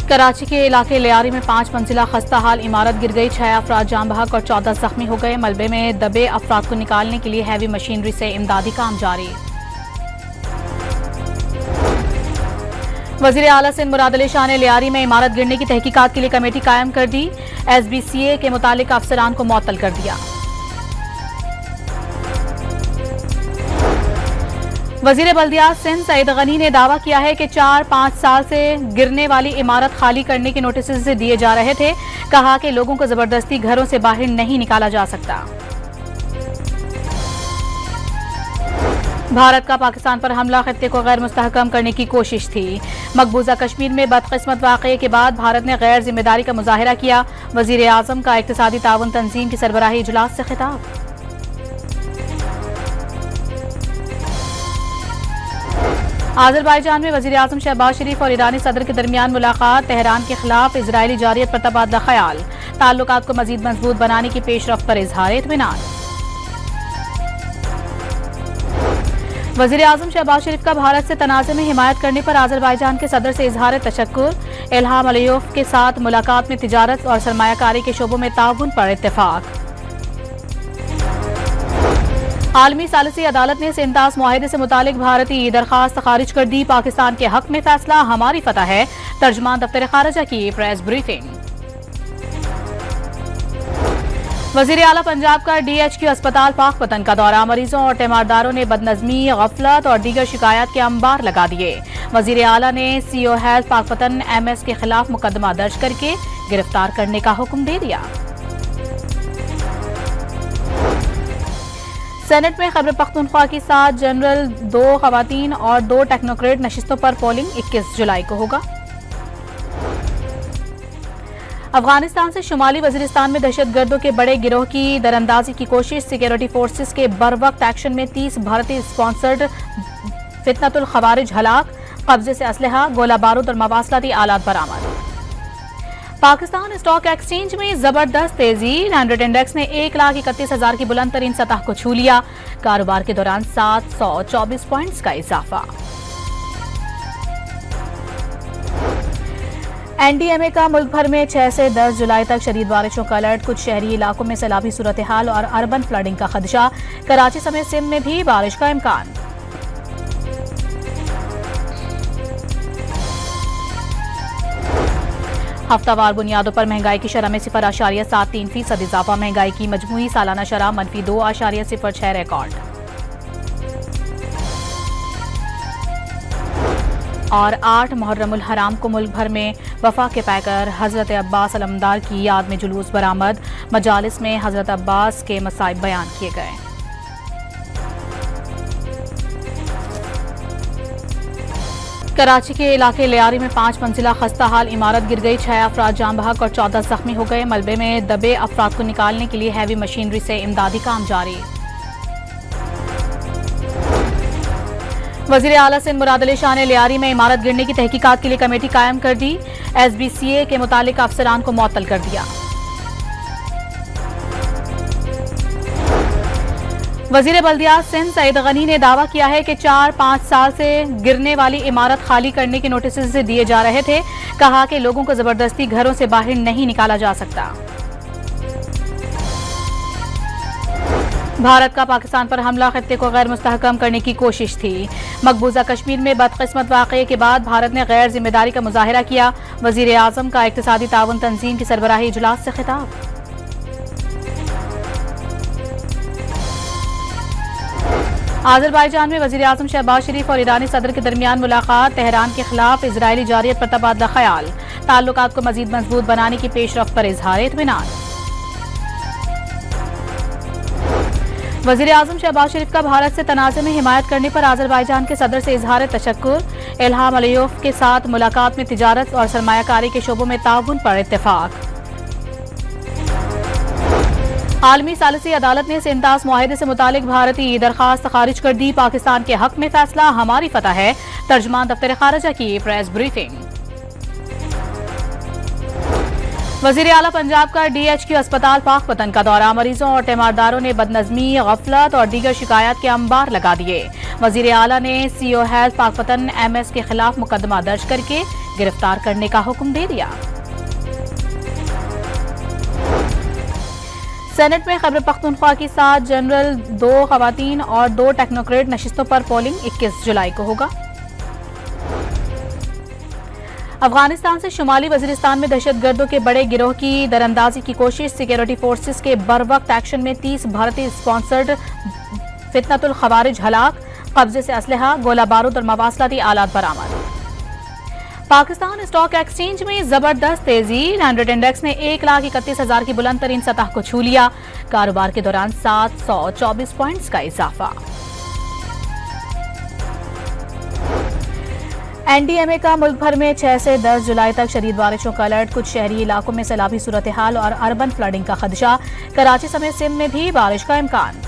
कराची के इलाके लियारी में 5 मंजिला खस्ता हाल इमारत गिर गई। 6 अफराद जान बहक और 14 जख्मी हो गए। मलबे में दबे अफराद को निकालने के लिए हैवी मशीनरी से इमदादी काम जारी। वजीर आला सिंध मुराद अली शाह ने लियारी में इमारत गिरने की तहकीकात के लिए कमेटी कायम कर दी। SBCA के मुतालिक अफसरान को मुअत्तल कर दिया। वजीर बल्दियात सिंध सईद गनी ने दावा किया है कि 4-5 साल से गिरने वाली इमारत खाली करने के नोटिस दिए जा रहे थे। कहा कि लोगों को जबरदस्ती घरों से बाहर नहीं निकाला जा सकता। भारत का पाकिस्तान पर हमला खत्ते को गैर मुस्तहकम करने की कोशिश थी। मकबूजा कश्मीर में बदकिस्मत वाक़ये के बाद भारत ने गैर जिम्मेदारी का मुजाहिरा किया। वजीर आजम का इक्तिसादी ताउन तंजीम की सरबराही इजलास से खिताब। आज़रबाईजान में वज़ीर आज़म शहबाज शरीफ और ईरानी सदर के दरमियान मुलाकात। तेहरान के खिलाफ इजरायली जारियत पर तबादला ख्याल। ताल्लुकात को मजीद मजबूत बनाने की पेशरफ्त पर इजहार इत्मीनान। वज़ीर आज़म शहबाज शरीफ का भारत से तनाज़े में हिमायत करने पर आज़रबाईजान के सदर से इजहार तशक्कुर। इल्हाम अलियोव के साथ मुलाकात में तिजारत और सरमायाकारी के शोबों में ताउन पर इत्तेफाक। आलमी सालिसी अदालत ने सिंतास मुआहिदे से मुतालिक भारतीय दरखास्त खारिज कर दी। पाकिस्तान के हक में फैसला हमारी फतह है। तर्जुमान दफ्तर खारजा की प्रेस ब्रीफिंग। वजीर आला पंजाब का DHQ अस्पताल पाकपतन का दौरा। मरीजों और तीमारदारों ने बदनजमी, गफलत और दीगर शिकायत के अंबार लगा दिए। वजीर आला ने CO हेल्थ पाकपतन MS के खिलाफ मुकदमा दर्ज करके गिरफ्तार करने का हुक्म दे दिया। सेनेट में खैबर पख्तूनख्वा की 7 जनरल, 2 खवातीन और 2 टेक्नोक्रेट नशिस्तों पर पोलिंग 21 जुलाई को होगा। अफगानिस्तान से शुमाली वजीरिस्तान में दहशतगर्दों के बड़े गिरोह की दरअंदाजी की कोशिश। सिक्योरिटी फोर्सेस के बरवक्त एक्शन में 30 भारतीय स्पॉन्सर्ड फितनतुल खवारिज हलाक। कब्जे से असलहा, गोला बारूद और मवासलाती आलात बरामद। पाकिस्तान स्टॉक एक्सचेंज में जबरदस्त तेजी। 100 इंडेक्स ने 1,31,000 की बुलंद तरीन सतह को छू लिया। कारोबार के दौरान 724 पॉइंट्स का इजाफा। NDMA का मुल्क भर में 6 से 10 जुलाई तक शदीद बारिशों का अलर्ट। कुछ शहरी इलाकों में सैलाबी सूरत हाल और अर्बन फ्लडिंग का खदशा। कराची समेत सिंध में भी बारिश का इम्कान। हफ्तावार बुनियादों पर महंगाई की शरह में 0.73% इजाफा। महंगाई की मजमूई सालाना शरह -2.06 रिकॉर्ड। और 8 मुहर्रमुल हराम को मुल्क भर में वफा के पैकर हजरत अब्बास अलमदार की याद में जुलूस बरामद। मजालिस में हजरत अब्बास के मसाइब बयान किए गए। कराची के इलाके लियारी में 5 मंजिला खस्ता हाल इमारत गिर गई। 6 अफराद जान बहक और 14 जख्मी हो गए। मलबे में दबे अफराद को निकालने के लिए हैवी मशीनरी से इमदादी काम जारी। वजीर आला सिंध मुराद अली शाह ने लियारी में इमारत गिरने की तहकीकात के लिए कमेटी कायम कर दी। SBCA के मुतालिक अफसरान को मुअत्तल कर दिया। वजीर बल्दियात सिंध सईद गनी ने दावा किया है कि 4-5 साल से गिरने वाली इमारत खाली करने के नोटिस दिए जा रहे थे। कहा कि लोगों को जबरदस्ती घरों से बाहर नहीं निकाला जा सकता। भारत का पाकिस्तान पर हमला खत्ते को गैर मुस्तहकम करने की कोशिश थी। मकबूजा कश्मीर में बदकिस्मत वाक़ये के बाद भारत ने गैर जिम्मेदारी का मुजाहिरा किया। वजीर आजम का इक्तिसादी ताउन तंजीम की सरबराही इजलास से खिताब। आज़रबाईजान में वज़ीर आज़म शहबाज शरीफ और ईरानी सदर के दरमियान मुलाकात। तेहरान के खिलाफ इजरायली जारियत पर तबादला ख्याल। ताल्लुकात को मजीद मजबूत बनाने की पेशरफ्त पर इजहार इत्मीनान। वज़ीर आज़म शहबाज शरीफ का भारत से तनाज़े में हिमायत करने पर आज़रबाईजान के सदर से इजहार तशक्कुर। इल्हाम अलियोव के साथ मुलाकात में तिजारत और सरमायाकारी के शोबों में ताउन पर इत्तेफाक। आलमी सालिसी अदालत ने सिंतास मुआहिदे से मुतालिक भारतीय दरखास्त खारिज कर दी। पाकिस्तान के हक में फैसला हमारी फतह है। तर्जुमान दफ्तर खारजा की प्रेस ब्रीफिंग। वजीर आला पंजाब का DHQ अस्पताल पाकपतन का दौरा। मरीजों और तीमारदारों ने बदनजमी, गफलत और दीगर शिकायत के अंबार लगा दिए। वजीर आला ने CO हेल्थ पाकपतन MS के खिलाफ मुकदमा दर्ज करके गिरफ्तार करने का हुक्म दे दिया। सेनेट में खैबर पख्तूनख्वा की 7 जनरल, 2 खवातीन और 2 टेक्नोक्रेट नशिस्तों पर पोलिंग 21 जुलाई को होगा। अफगानिस्तान से शुमाली वजीरिस्तान में दहशतगर्दों के बड़े गिरोह की दरअंदाजी की कोशिश, सिक्योरिटी फोर्सेस के बरवक्त एक्शन में 30 भारतीय स्पॉन्सर्ड फितनतुल खवारिज हलाक, कब्जे से असलहा, गोला बारूद और मवासलाती आलात बरामद। पाकिस्तान स्टॉक एक्सचेंज में जबरदस्त तेजी, 100 इंडेक्स ने 1,31,000 की बुलंद तरीन सतह को छू लिया। कारोबार के दौरान 724 पॉइंट्स का इजाफा। एनडीएमए का मुल्क भर में 6 से 10 जुलाई तक शदीद बारिशों का अलर्ट, कुछ शहरी इलाकों में सैलाबी सूरत हाल और अर्बन फ्लडिंग का खदशा। कराची समेत सिंध में भी बारिश का इम्कान।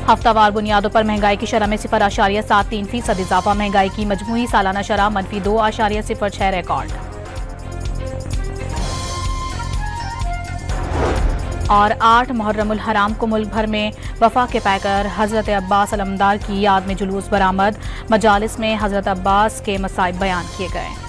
हफ्तावार बुनियादों पर महंगाई की शरह में 0.73% इजाफा, महंगाई की मजमूई सालाना शरह -2.06 रिकॉर्ड। और 8 मुहर्रमुल हराम को मुल्क भर में वफा के पैकर हजरत अब्बास अलमदार की याद में जुलूस बरामद, मजालिस में हजरत अब्बास के मसाइब बयान किए गए।